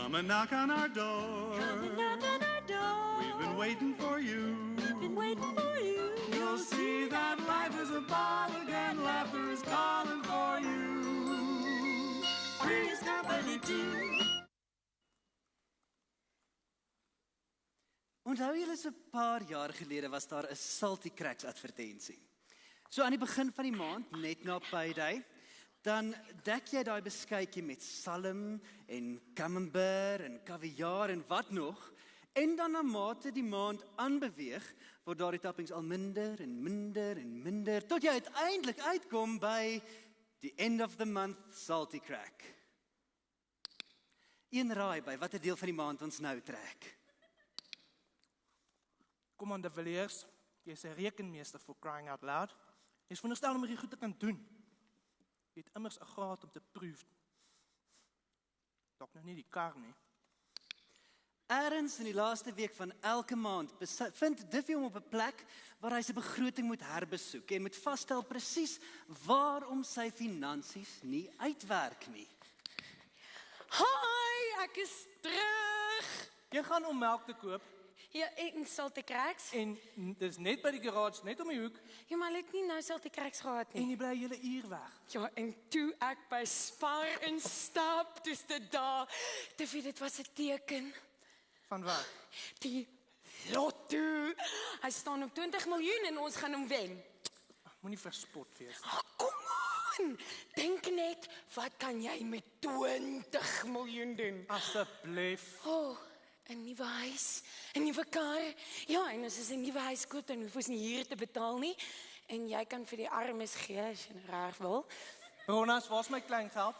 Come and knock on our door. Come and knock on our door. We've been waiting for you. We've been waiting for you. You'll see that life is a ball again. Laughter is calling for you. Three's Company too. Onthou julle so 'n paar jaar gelede was daar 'n Salty Cracks advertensie. So aan die begin van die maand, net na payday, dan dek jy daai beskuitjie met salm en camembert en kaviaar en wat nog, en dan na mate die maand aanbeweeg, word daardie toppings al minder en minder en minder, tot jy uiteindelik uitkom by die end of the month Salty Crack. Een raai by watter deel van die maand ons nou trek. Kom aan, De Villiers, jy is 'n rekenmeester for crying out loud. Jy is veronderstel om hierdie goed te kan doen. Jy het immers 'n graad om te proef. Dalk nou nie die kar nie. Ergens in die laaste week van elke maand vind Diffie hom op 'n plek waar hy sy begroting moet herbesoek en moet vasstel presies waarom sy finansies nie uitwerk nie. Hi, ek is terug. Jy gaan om melk te koop Ja, en Salty Cracks. en dis net by die garage, net om die hoek, Ja, maar ek het nie nou Salty Cracks gehad en nie. jy bly 'n hele uur weg. Ja, en toe ek by Spar instap, dis dit daar. Dit was 'n teken. Van wat? Die lotto. Hy staan op 20 miljoen en ons gaan hom wen. Moenie verspot wees. Kom aan. Dink net, wat kan jy met 20 miljoen doen? Asseblief. Oh, 'n nuwe huis, 'n nuwe kar. Ja, en as ons 'n nuwe huis koop, dan hoef ons nie huur te betaal nie. En jy kan vir die armes gee as jy reg wil. Ronas, waar's my klein geld?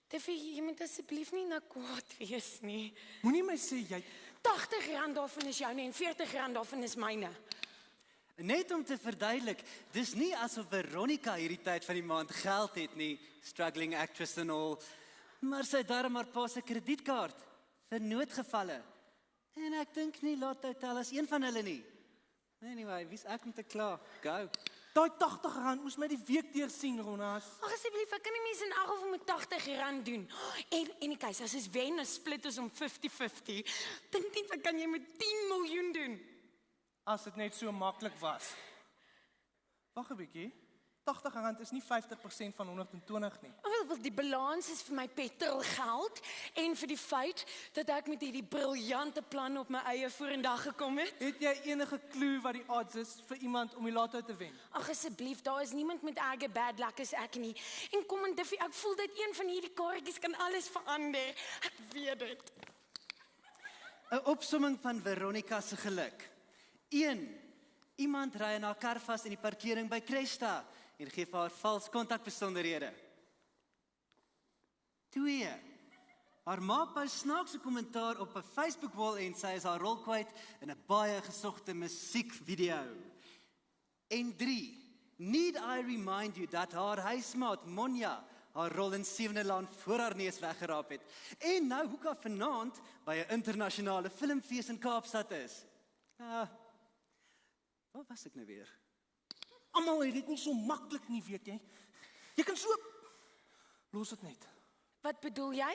Tiffy, jy moet asseblief nie na kwaad wees nie. Moenie my sê jy R80 daarvan is joune en R40 daarvan is myne. Net om te verduidelik, dis nie asof Veronica hierdie tyd van die maand geld het nie, struggling actress en al, maar sy het darm maar pa se kredietkaart vir noodgevalle. En ek dink nie Lotto tel as een van hulle nie. Anyway, wie's ek om te kla? Go. daai R80 moes my die week deur sien, Ronas. Ag asseblief, ek kan nie meer in elk geval met R80 doen. En die keuse, as ons wen, dan split ons om 50-50. Dink net, wat kan jy met 10 miljoen doen? As dit net so maklik was. Wag 'n bietjie. R80 is nie 50% van 120 nie. Wel, die balans is vir my petrolgeld en vir die feit dat ek met hierdie briljante plan op my eie vorendag gekom het. Het jy enige klou wat die odds is vir iemand om die lotto te wen? Ag asseblief, daar is niemand met erge bad luck as ek nie. En kom en Diffie, ek voel dat een van hierdie kaartjies kan alles verander. Ek weet dit. 'n Opsomming van Veronica se geluk. 1. Iemand ry in haar kar vas in die parkering by Cresta en gee vir haar vals kontakbesonderhede. 2. Haar ma post snaakse kommentaar op 'n Facebook-wall en sy is haar rol kwyt in 'n baie gesogte musiekvideo. En 3. Need I remind you dat haar huismaat Monja haar rol in Sewende Laan voor haar neus weggeraap het. En nou hoeka vanaand by 'n internasionale filmfees in Kaapstad is. Waar was ek nou weer? Almal het dit nie so maklik nie, weet jy. Jy kan so los dit net. Wat bedoel jy?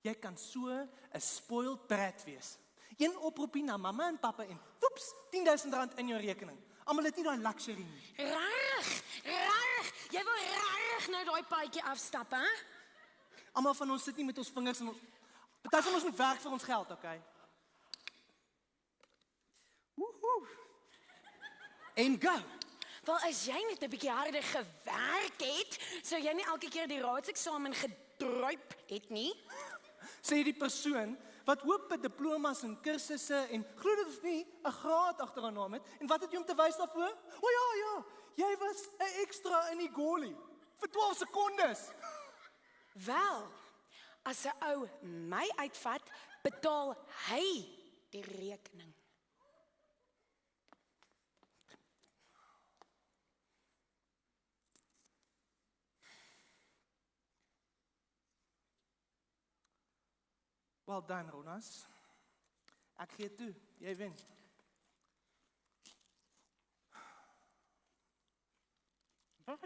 Jy kan so 'n spoiled brat wees. Een oproepie na mamma en pappa en woeps, R10,000 in jou rekening. Almal het nie daai luxury nie. Rarig. Jy wil rarig nou daai paadjie afstap, hè? Almal van ons sit nie met ons vingers in ons. Party van ons moet werk vir ons geld, okay? En go! Wel, as jy net 'n bietjie harder gewerk het, sou jy nie elke keer die raadseksamen gedruip het nie. Sê die persoon wat hoop met diplomas en kursusse en glo dit of nie 'n graad agter haar naam het. En wat het jy om te wys daarvoor? O ja, jy was 'n ekstra in die goalie vir 12 sekondes. Wel, as 'n ou my uitvat, betaal hy die rekening. Well done, Ronas. Ek gee toe, jy wen. Wat?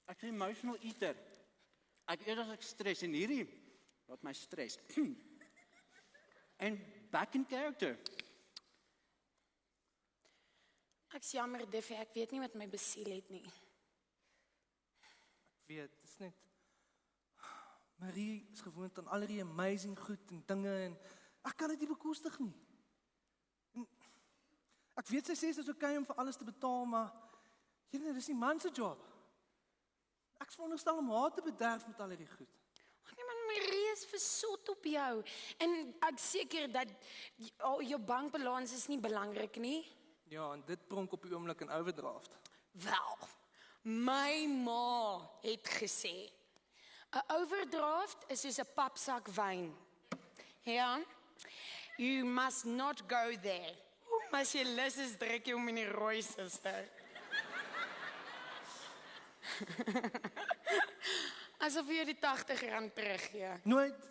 Ek is 'n emotional eater. Ek eet as ek stres en hierdie laat my stres. En back in character. Ek's jammer, Diffie, ek weet nie wat my besiel het nie. Ek weet, dit is net Marie is gewoond aan al die amazing goed en dinge en ek kan dit nie bekostig nie. En ek weet sy sê dit is okay om vir alles te betaal, maar dit is nie man se job. Ek is veronderstel om haar te bederf met al die goed. Ag nee man, Marie is versot op jou. En ek seker dat jou bankbalans is nie belangrik nie. Ja, en dit pronk op die oomblik in overdraft. Wel, my ma het gesê, 'n overdraft is soos 'n papsak wyn. Ja, you must not go there. As jy lus is, druk jy hom in die rooi, suster. Asof jy die R80 teruggee. Nooit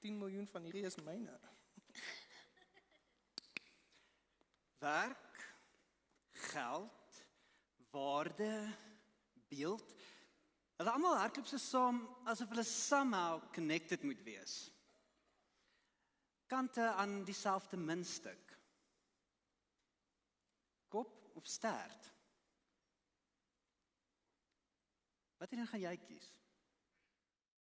10 miljoen van hierdie is myne. Werk, geld, waarde, beeld. Hulle almal hardloop so saam asof hulle somehow connected moet wees. Kante aan dieselfde muntstuk. Kop of stert? Wat gaan jy kies?